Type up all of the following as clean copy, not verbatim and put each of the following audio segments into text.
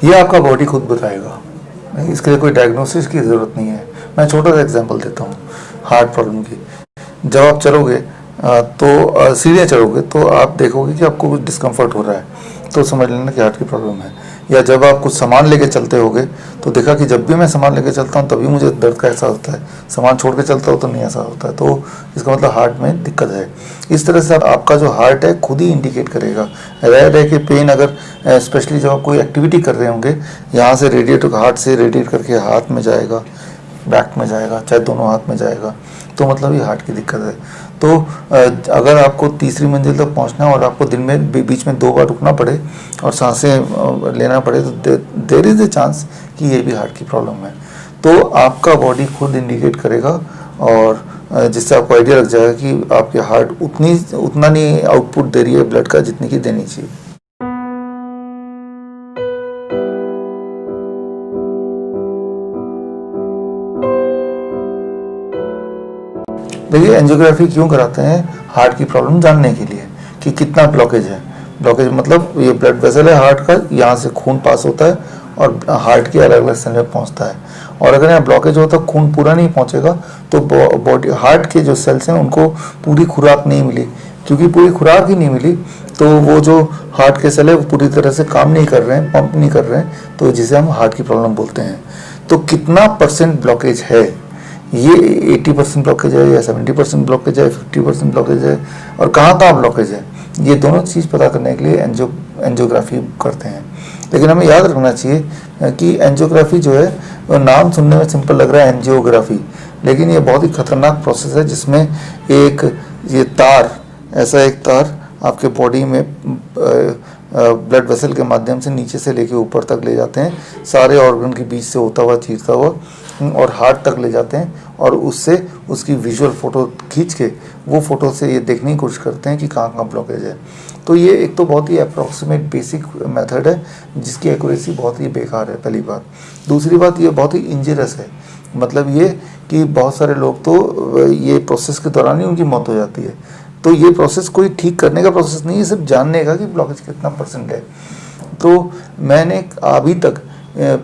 ये आपका बॉडी खुद बताएगा, इसके लिए कोई डायग्नोसिस की ज़रूरत नहीं है। मैं छोटा सा एग्जांपल देता हूँ हार्ट प्रॉब्लम की। जब आप चलोगे तो सीढ़ियाँ चढ़ोगे तो आप देखोगे कि आपको कुछ डिस्कम्फर्ट हो रहा है, तो समझ लेना कि हार्ट की प्रॉब्लम है। या जब आप कुछ सामान लेके चलते होगे तो देखा कि जब भी मैं सामान लेके चलता हूँ तभी मुझे दर्द का एहसास होता है, सामान छोड़ के चलता हूँ तो नहीं ऐसा होता है, तो इसका मतलब हार्ट में दिक्कत है। इस तरह से आपका जो हार्ट है खुद ही इंडिकेट करेगा। रह रह के पेन, अगर स्पेशली जब आप कोई एक्टिविटी कर रहे होंगे, यहाँ से रेडिएट हार्ट से रेडिएट करके हाथ में जाएगा, बैक में जाएगा, चाहे दोनों हाथ में जाएगा, तो मतलब ये हार्ट की दिक्कत है। तो अगर आपको तीसरी मंजिल तक पहुंचना है और आपको दिन में बीच में 2 बार रुकना पड़े और सांसें लेना पड़े, तो देयर इज़ ए चांस कि ये भी हार्ट की प्रॉब्लम है। तो आपका बॉडी खुद इंडिकेट करेगा, और जिससे आपको आइडिया लग जाएगा कि आपके हार्ट उतना नहीं आउटपुट दे रही है ब्लड का जितनी की देनी चाहिए। देखिए, एंजियोग्राफी क्यों कराते हैं? हार्ट की प्रॉब्लम जानने के लिए कि कितना ब्लॉकेज है। ब्लॉकेज मतलब ये ब्लड वेसल है हार्ट का, यहाँ से खून पास होता है और हार्ट की अलग अलग सेल में पहुँचता है। और अगर यहाँ ब्लॉकेज होता है, खून पूरा नहीं पहुँचेगा, तो बॉडी हार्ट के जो सेल्स हैं उनको पूरी खुराक नहीं मिली। क्योंकि पूरी खुराक ही नहीं मिली तो वो जो हार्ट के सेल है वो पूरी तरह से काम नहीं कर रहे हैं, पंप नहीं कर रहे हैं, तो जिसे हम हार्ट की प्रॉब्लम बोलते हैं। तो कितना % ब्लॉकेज है, ये 80% ब्लॉकेज है या 70% ब्लॉकेज है, 50% ब्लॉकेज है, और कहाँ कहाँ ब्लॉकेज है, ये दोनों चीज़ पता करने के लिए एंजियोग्राफी करते हैं। लेकिन हमें याद रखना चाहिए कि एंजियोग्राफी जो है, नाम सुनने में सिंपल लग रहा है एंजियोग्राफी, लेकिन ये बहुत ही खतरनाक प्रोसेस है जिसमें ये तार, ऐसा एक तार आपके बॉडी में ब्लड वेसल के माध्यम से नीचे से लेके ऊपर तक ले जाते हैं, सारे ऑर्गन के बीच से होता हुआ, चीरता हुआ, और हार्ट तक ले जाते हैं, और उससे उसकी विजुअल फ़ोटो खींच के वो फ़ोटो से ये देखने की कोशिश करते हैं कि कहाँ कहाँ ब्लॉकेज है। तो ये एक तो बहुत ही अप्रॉक्सीमेट बेसिक मेथड है जिसकी एक्यूरेसी बहुत ही बेकार है, पहली बात। दूसरी बात, ये बहुत ही इंजरियस है, मतलब ये कि बहुत सारे लोग तो ये प्रोसेस के दौरान ही उनकी मौत हो जाती है। तो ये प्रोसेस कोई ठीक करने का प्रोसेस नहीं है, सिर्फ जानने का कि ब्लॉकेज कितना % है। तो मैंने अभी तक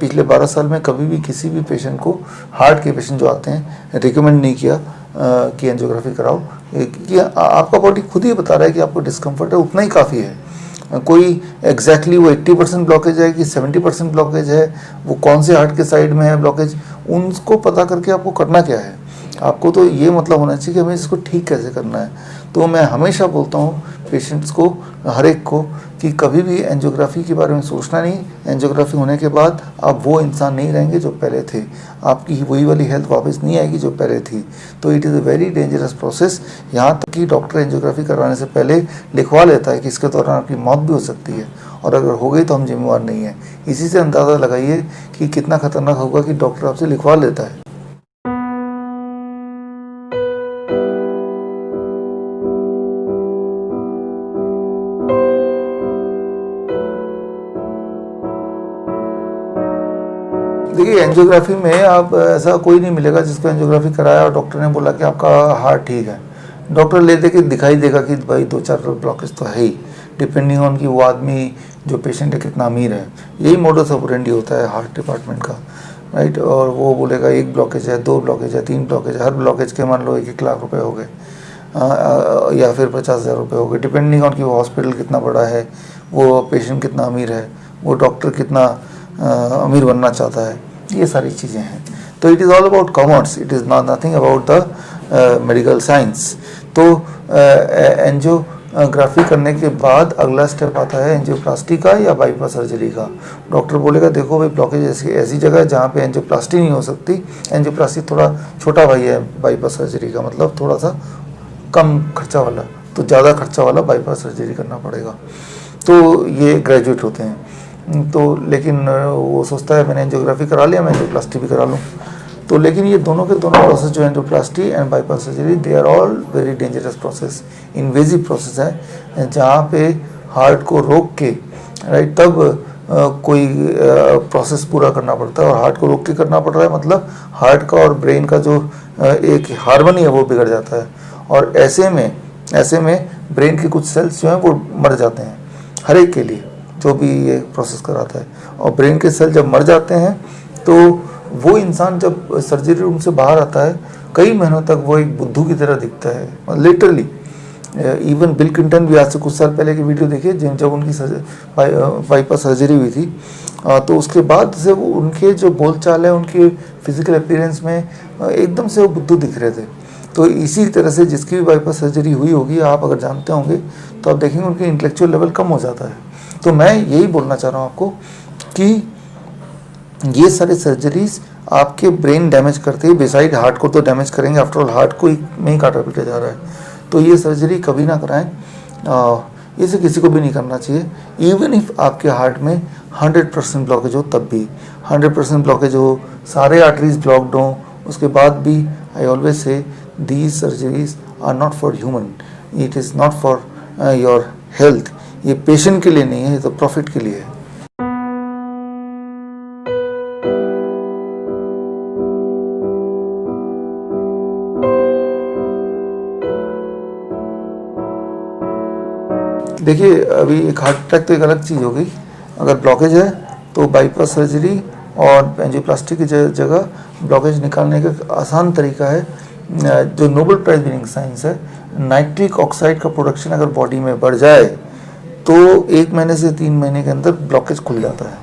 पिछले 12 साल में कभी भी किसी भी पेशेंट को, हार्ट के पेशेंट जो आते हैं, रिकमेंड नहीं किया कि एंजियोग्राफी कराओ, कि आपका बॉडी खुद ही बता रहा है कि आपको डिस्कम्फर्ट है, उतना ही काफ़ी है। कोई एग्जैक्टली वो 80% ब्लॉकेज है कि 70% ब्लॉकेज है, वो कौन से हार्ट के साइड में है ब्लॉकेज, उनको पता करके आपको करना क्या है। आपको तो ये मतलब होना चाहिए कि हमें इसको ठीक कैसे करना है। तो मैं हमेशा बोलता हूँ पेशेंट्स को, हर एक को, कि कभी भी एंजियोग्राफी के बारे में सोचना नहीं। एंजियोग्राफी होने के बाद आप वो इंसान नहीं रहेंगे जो पहले थे, आपकी वही वाली हेल्थ वापस नहीं आएगी जो पहले थी। तो it is a very dangerous process. यहाँ तक कि डॉक्टर एंजियोग्राफी करवाने से पहले लिखवा लेता है कि इसके दौरान आपकी मौत भी हो सकती है, और अगर हो गई तो हम जिम्मेवार नहीं हैं। इसी से अंदाज़ा लगाइए कि कितना खतरनाक होगा कि डॉक्टर आपसे लिखवा लेता है। देखिए, एंजियोग्राफी में आप ऐसा कोई नहीं मिलेगा जिसको एंजियोग्राफी कराया और डॉक्टर ने बोला कि आपका हार्ट ठीक है। डॉक्टर ले दे के दिखाई देगा कि भाई 2-4 ब्लॉकेज तो है ही, डिपेंडिंग ऑन कि वो आदमी जो पेशेंट है कितना अमीर है। यही मोडस ऑपरेंडी होता है हार्ट डिपार्टमेंट का, राइट। और वो बोलेगा 1 ब्लॉकेज है, 2 ब्लॉकेज है, 3 ब्लॉकेज है, हर ब्लॉकेज के मान लो 1-1 लाख रुपए हो गए, या फिर 50,000 रुपये हो गए, डिपेंडिंग ऑन कि वो हॉस्पिटल कितना बड़ा है, वो पेशेंट कितना अमीर है, वो डॉक्टर कितना अमीर बनना चाहता है, ये सारी चीज़ें हैं। तो it is all about commerce, it is not nothing about the medical science. तो एंजियोग्राफी करने के बाद अगला स्टेप आता है एंजियोप्लास्टी का या बाईपास सर्जरी का। डॉक्टर बोलेगा देखो भाई, ब्लॉकेज ऐसी जगह है जहाँ पे एंजियोप्लास्टी नहीं हो सकती। एंजियोप्लास्टी थोड़ा छोटा भाई है बाईपास सर्जरी का, मतलब थोड़ा सा कम खर्चा वाला, तो ज़्यादा खर्चा वाला बाईपास सर्जरी करना पड़ेगा। तो ये ग्रेजुएट होते हैं। तो लेकिन वो सोचता है मैंने एंजियोग्राफी करा लिया, मैं एंजियोप्लास्टी भी करा लूँ। तो लेकिन ये दोनों के दोनों प्रोसेस जो angioplasty and bypass surgery, they are all very dangerous process, invasive process है, जहाँ पे हार्ट को रोक के, राइट, तब कोई प्रोसेस पूरा करना पड़ता है। और हार्ट को रोक के करना पड़ रहा है मतलब हार्ट का और ब्रेन का जो एक हार्मनी है वो बिगड़ जाता है, और ऐसे में ब्रेन के कुछ सेल्स जो हैं वो मर जाते हैं, हर एक के लिए, जो भी ये प्रोसेस कराता है। और ब्रेन के सेल जब मर जाते हैं तो वो इंसान जब सर्जरी रूम से बाहर आता है कई महीनों तक वो एक बुद्धू की तरह दिखता है, लिटरली। इवन बिल क्लिंटन भी आज से कुछ साल पहले की वीडियो देखिए जब उनकी बाईपास सर्जरी हुई थी, तो उसके बाद से वो उनके जो बोलचाल है, उनके फिजिकल अपीयरेंस में एकदम से वो बुद्धू दिख रहे थे। तो इसी तरह से जिसकी भी बाईपास सर्जरी हुई होगी, आप अगर जानते होंगे तो आप देखेंगे उनके इंटेलेक्चुअल लेवल कम हो जाता है। तो मैं यही बोलना चाह रहा हूँ आपको कि ये सारे सर्जरीज आपके ब्रेन डैमेज करते हैं, बिसाइड हार्ट को तो डैमेज करेंगे, आफ्टर ऑल हार्ट को में ही काटा पीटा जा रहा है। तो ये सर्जरी कभी ना कराएं, इसे किसी को भी नहीं करना चाहिए। इवन इफ आपके हार्ट में 100% ब्लॉकेज हो, तब भी 100% ब्लॉकेज हो, सारे आर्टरीज ब्लॉक्ड हों, उसके बाद भी I always say these surgeries are not for human, it is not for your health. ये पेशेंट के लिए नहीं है, ये तो प्रॉफिट के लिए है। देखिए, अभी एक हार्ट अटैक तो एक अलग चीज़ हो गई। अगर ब्लॉकेज है तो बाईपास सर्जरी और एंजियोप्लास्टी की जगह ब्लॉकेज निकालने का आसान तरीका है, जो नोबेल प्राइज विनिंग साइंस है, नाइट्रिक ऑक्साइड का प्रोडक्शन अगर बॉडी में बढ़ जाए तो 1 महीने से 3 महीने के अंदर ब्लॉकेज खुल जाता है।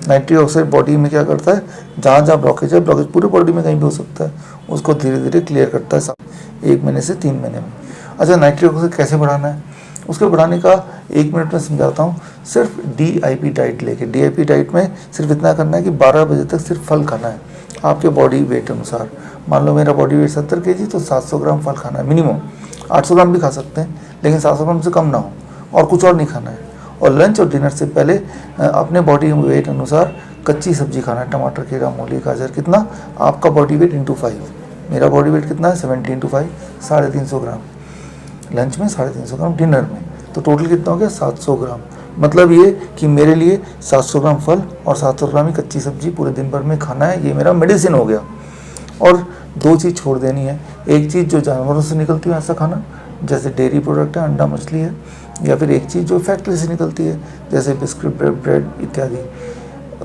नाइट्रिक ऑक्साइड बॉडी में क्या करता है, जहाँ जहाँ ब्लॉकेज है, ब्लॉकेज पूरी बॉडी में कहीं भी हो सकता है, उसको धीरे धीरे क्लियर करता है 1 महीने से 3 महीने में। अच्छा, नाइट्रिक ऑक्साइड कैसे बढ़ाना है, उसको बढ़ाने का 1 मिनट में समझाता हूँ। सिर्फ DIP डाइट लेके, DIP डाइट में सिर्फ इतना करना है कि 12 बजे तक सिर्फ फल खाना है आपके बॉडी वेट अनुसार। मान लो मेरा बॉडी वेट 70 kg, तो 700 ग्राम फल खाना है मिनिमम। 800 ग्राम भी खा सकते हैं, लेकिन 700 ग्राम से कम ना हो, और कुछ और नहीं खाना है। और लंच और डिनर से पहले अपने बॉडी वेट अनुसार कच्ची सब्जी खाना है, टमाटर, खीरा, मूली, गाजर। कितना? आपका बॉडी वेट इंटू 5। मेरा बॉडी वेट कितना है? 70 × 5, 350 ग्राम लंच में, 350 ग्राम डिनर में, तो टोटल कितना हो गया? 700 ग्राम। मतलब ये कि मेरे लिए 700 ग्राम फल और 700 ग्राम ही कच्ची सब्जी पूरे दिन भर में खाना है, ये मेरा मेडिसिन हो गया। और 2 चीज़ छोड़ देनी है। एक चीज़ जो जानवरों से निकलती है ऐसा खाना, जैसे डेयरी प्रोडक्ट है, अंडा, मछली है, या फिर एक चीज़ जो फैक्ट्री से निकलती है, जैसे बिस्किट, ब्रेड इत्यादि।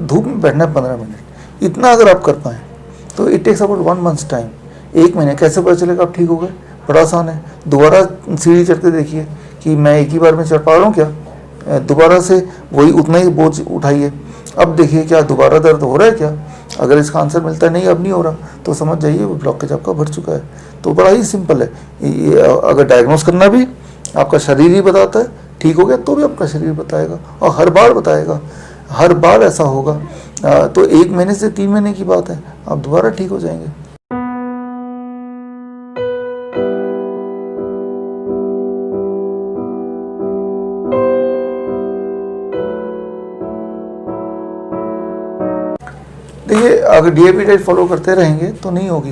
धूप में बैठना है 15 मिनट, इतना अगर आप कर पाएँ तो it takes about 1 months time. 1 महीने कैसे पता चलेगा आप ठीक हो गए? बड़ा आसान है। दोबारा सीढ़ी चढ़ के देखिए कि मैं एक ही बार में चढ़ पा रहा हूँ क्या, दोबारा से वही उतना ही बोझ उठाइए। अब देखिए क्या दोबारा दर्द हो रहा है क्या? अगर इसका आंसर मिलता है नहीं अब नहीं हो रहा, तो समझ जाइए वो ब्लॉकेज आपका भर चुका है। तो बड़ा ही सिंपल है। अगर डायग्नोस करना भी आपका शरीर ही बताता है, ठीक हो गया तो भी आपका शरीर बताएगा, और हर बार बताएगा, हर बार ऐसा होगा। तो 1 महीने से 3 महीने की बात है, आप दोबारा ठीक हो जाएंगे। देखिए, अगर DIP डाइट फॉलो करते रहेंगे तो नहीं होगी,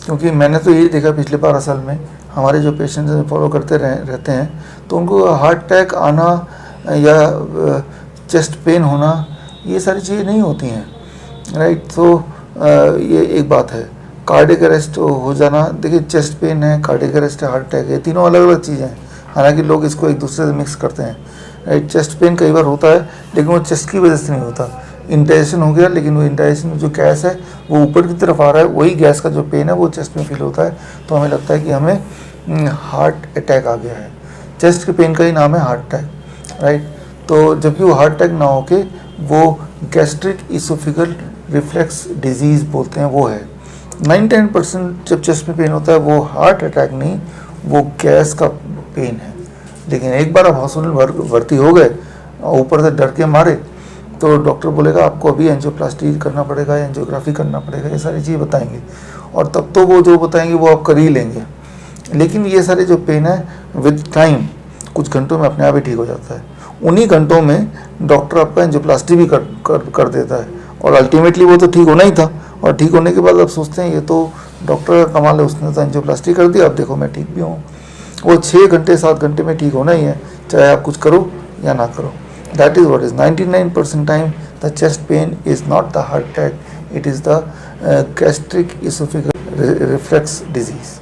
क्योंकि मैंने तो यही देखा पिछले 12 साल में हमारे जो पेशेंट्स फॉलो करते रहते हैं तो उनको हार्ट अटैक आना या चेस्ट पेन होना, ये सारी चीज़ें नहीं होती हैं, राइट। तो ये एक बात है। कार्डियक अरेस्ट हो जाना, देखिए चेस्ट पेन है, कार्डियक अरेस्ट है, हार्ट अटैक है, तीनों अलग अलग चीज़ें हैं। हालांकि लोग इसको एक दूसरे से मिक्स करते हैं, राइट। चेस्ट पेन कई बार होता है, लेकिन वो चेस्ट की वजह से नहीं होता। इंडाइजेशन हो गया, लेकिन वो इंडाइजेशन में जो गैस है वो ऊपर की तरफ आ रहा है, वही गैस का जो पेन है वो चेस्ट में फील होता है, तो हमें लगता है कि हमें हार्ट अटैक आ गया है। चेस्ट के पेन का ही नाम है हार्ट अटैक, राइट। तो जबकि वो हार्ट अटैक ना होके वो गैस्ट्रिक इसोफिगल रिफ्लेक्स डिजीज़ बोलते हैं, वो है। 99% जब चेस्ट में पेन होता है वो हार्ट अटैक नहीं, वो गैस का पेन है। लेकिन एक बार आप हॉस्पिटल भर्ती हो गए और ऊपर से डर के मारे, तो डॉक्टर बोलेगा आपको अभी एंजियोप्लास्टी करना पड़ेगा, एंजियोग्राफी करना पड़ेगा, ये सारी चीज़ें बताएंगे, और तब तो वो जो बताएंगे वो आप कर ही लेंगे। लेकिन ये सारे जो पेन है विद टाइम कुछ घंटों में अपने आप ही ठीक हो जाता है। उन्हीं घंटों में डॉक्टर आपका एंजियोप्लास्टी भी कर देता है, और अल्टीमेटली वो तो ठीक होना ही था, और ठीक होने के बाद आप सोचते हैं ये तो डॉक्टर का कमाल है, उसने तो एंजियोप्लास्टी कर दिया, अब देखो मैं ठीक भी हूँ। वो 6 घंटे 7 घंटे में ठीक होना ही है, चाहे आप कुछ करो या ना करो। That is what is 99% time the chest pain is not the heart attack, it is the gastric esophageal reflux disease.